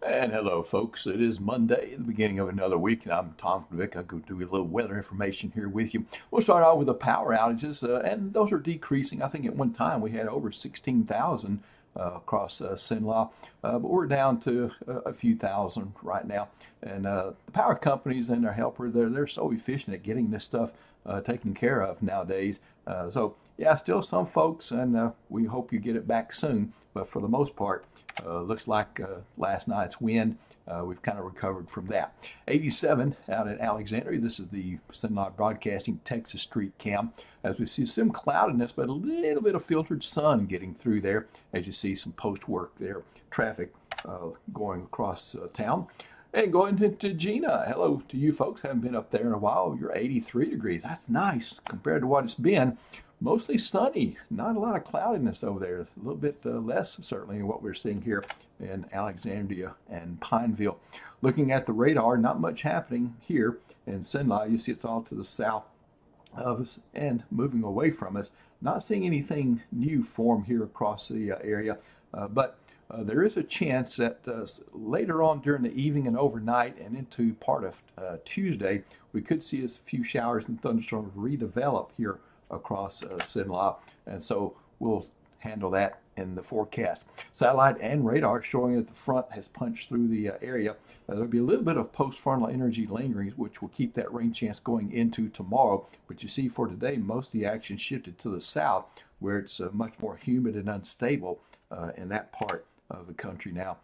And hello, folks. It is Monday, the beginning of another week, and I'm Tom Vick. I'll go do a little weather information here with you. We'll start out with the power outages, and those are decreasing. I think at one time we had over 16,000 across Cenla, but we're down to a few thousand right now. And the power companies and their helper, they're so efficient at getting this stuff taken care of nowadays. Yeah, still some folks, and we hope you get it back soon. But for the most part, looks like last night's wind, we've kind of recovered from that. 87 out at Alexandria. This is the Sunlight Broadcasting Texas Street Cam. As we see some cloudiness, but a little bit of filtered sun getting through there. As you see some post-work there, traffic going across town. And going to Gina. Hello to you folks. Haven't been up there in a while. You're 83 degrees. That's nice compared to what it's been. Mostly sunny. Not a lot of cloudiness over there. A little bit less, certainly, than what we're seeing here in Alexandria and Pineville. Looking at the radar, not much happening here in Cenla. You see it's all to the south of us and moving away from us. Not seeing anything new form here across the area, but there is a chance that later on during the evening and overnight and into part of Tuesday, we could see a few showers and thunderstorms redevelop here across Cenla, and so we'll handle that in the forecast. Satellite and radar showing that the front has punched through the area. There'll be a little bit of post-frontal energy lingering, which will keep that rain chance going into tomorrow. But you see for today, most of the action shifted to the south, where it's much more humid and unstable in that part of the country now,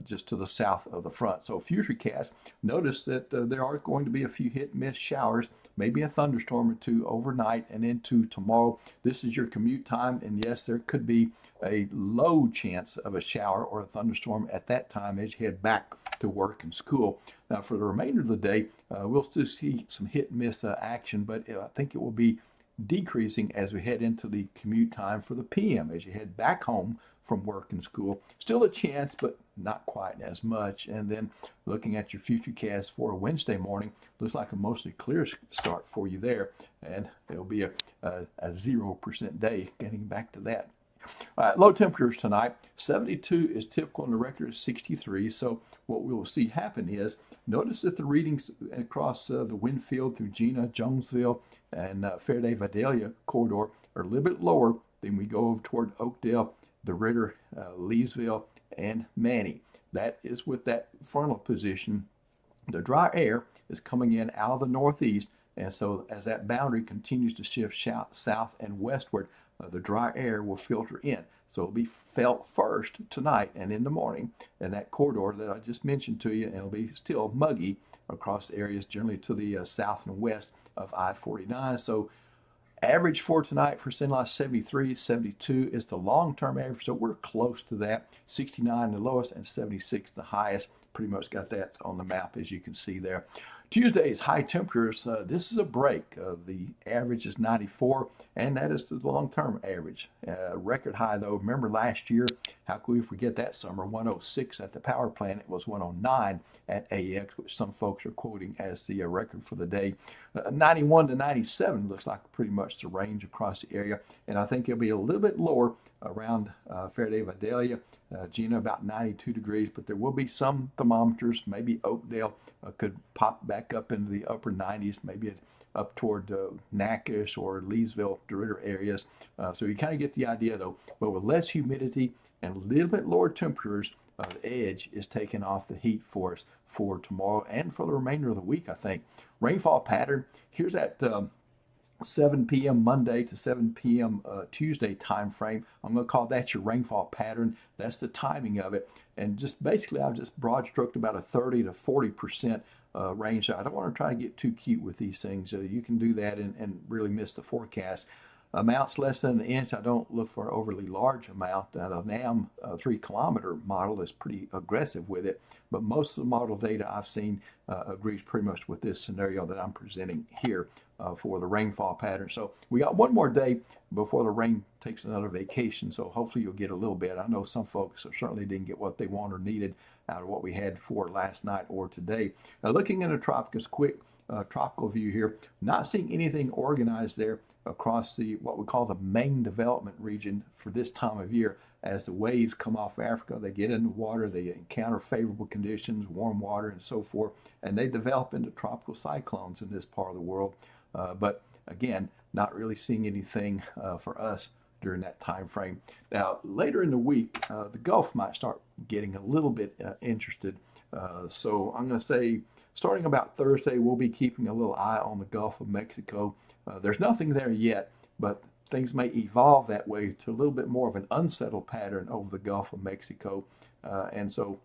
just to the south of the front. So Futurecast, notice that there are going to be a few hit-miss showers, maybe a thunderstorm or two overnight and into tomorrow. This is your commute time, and yes, there could be a low chance of a shower or a thunderstorm at that time as you head back to work and school. Now, for the remainder of the day, we'll still see some hit-miss action, but I think it will be decreasing as we head into the commute time for the PM as you head back home from work and school. Still a chance, but not quite as much. And then looking at your Futurecast for Wednesday morning, looks like a mostly clear start for you there. And it'll be a 0% day, getting back to that. All right, low temperatures tonight. 72 is typical and the record is 63. So what we will see happen is, notice that the readings across the Winfield through Gina, Jonesville, and Faraday-Vidalia corridor are a little bit lower than we go over toward Oakdale, DeRidder, Leesville, and Manny. That is with that frontal position. The dry air is coming in out of the northeast, and so as that boundary continues to shift south and westward, the dry air will filter in. So it'll be felt first tonight and in the morning in that corridor that I just mentioned to you, and it'll be still muggy across areas generally to the south and west of I-49. So average for tonight for Cenla 73, 72 is the long-term average, so we're close to that. 69 the lowest and 76 the highest. Pretty much got that on the map as you can see there. Tuesday's high temperatures, this is a break. The average is 94, and that is the long-term average. Record high, though. Remember last year, how could we forget that summer? 106 at the power plant. It was 109 at AEX, which some folks are quoting as the record for the day. 91 to 97 looks like pretty much the range across the area, and I think it'll be a little bit lower around Faraday-Vidalia. Gina about 92 degrees, but there will be some thermometers. Maybe Oakdale could pop back up into the upper 90s, maybe up toward Natchitoches or Leesville, DeRidder areas. So you kind of get the idea, though. But with less humidity and a little bit lower temperatures, the edge is taking off the heat for us for tomorrow and for the remainder of the week, I think. Rainfall pattern, here's that 7 p.m. Monday to 7 p.m. Tuesday time frame. I'm going to call that your rainfall pattern. That's the timing of it. And just basically, I've just broad stroked about a 30 to 40% range. So I don't want to try to get too cute with these things. You can do that and really miss the forecast. Amounts less than an inch, I don't look for an overly large amount. The NAM 3-kilometer model is pretty aggressive with it, but most of the model data I've seen agrees pretty much with this scenario that I'm presenting here for the rainfall pattern. So we got one more day before the rain takes another vacation, so hopefully you'll get a little bit. I know some folks certainly didn't get what they want or needed out of what we had for last night or today. Now looking in the tropics, quick tropical view here, not seeing anything organized there across the what we call the main development region for this time of year. as the waves come off Africa, they get in the water, they encounter favorable conditions, warm water, and so forth, and they develop into tropical cyclones in this part of the world. But again, not really seeing anything for us during that time frame. Now, later in the week, the Gulf might start getting a little bit interested. So I'm going to say, starting about Thursday, we'll be keeping a little eye on the Gulf of Mexico. There's nothing there yet, but things may evolve that way to a little bit more of an unsettled pattern over the Gulf of Mexico. And so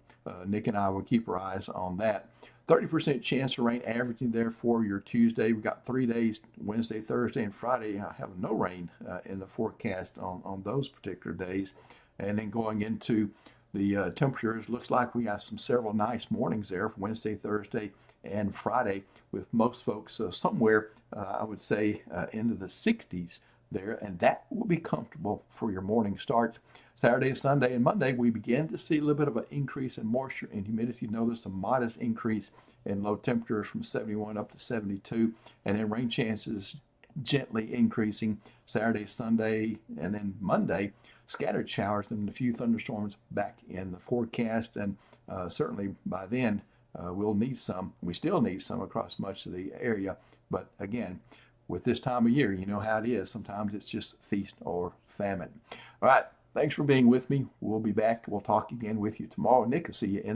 Nick and I will keep our eyes on that. 30% chance of rain averaging there for your Tuesday. We've got 3 days, Wednesday, Thursday, and Friday. I have no rain in the forecast on those particular days. And then going into the temperatures, looks like we got several nice mornings there for Wednesday, Thursday, and Friday, with most folks somewhere, I would say, into the 60s there, and that will be comfortable for your morning starts. Saturday, Sunday, and Monday, we begin to see a little bit of an increase in moisture and humidity. Notice a modest increase in low temperatures from 71 up to 72, and then rain chances gently increasing Saturday, Sunday, and then Monday. Scattered showers and a few thunderstorms back in the forecast, and certainly by then we'll need some. We still need some across much of the area, but again, with this time of year, you know how it is. Sometimes it's just feast or famine. All right, thanks for being with me. We'll be back. We'll talk again with you tomorrow. Nick, I'll see you in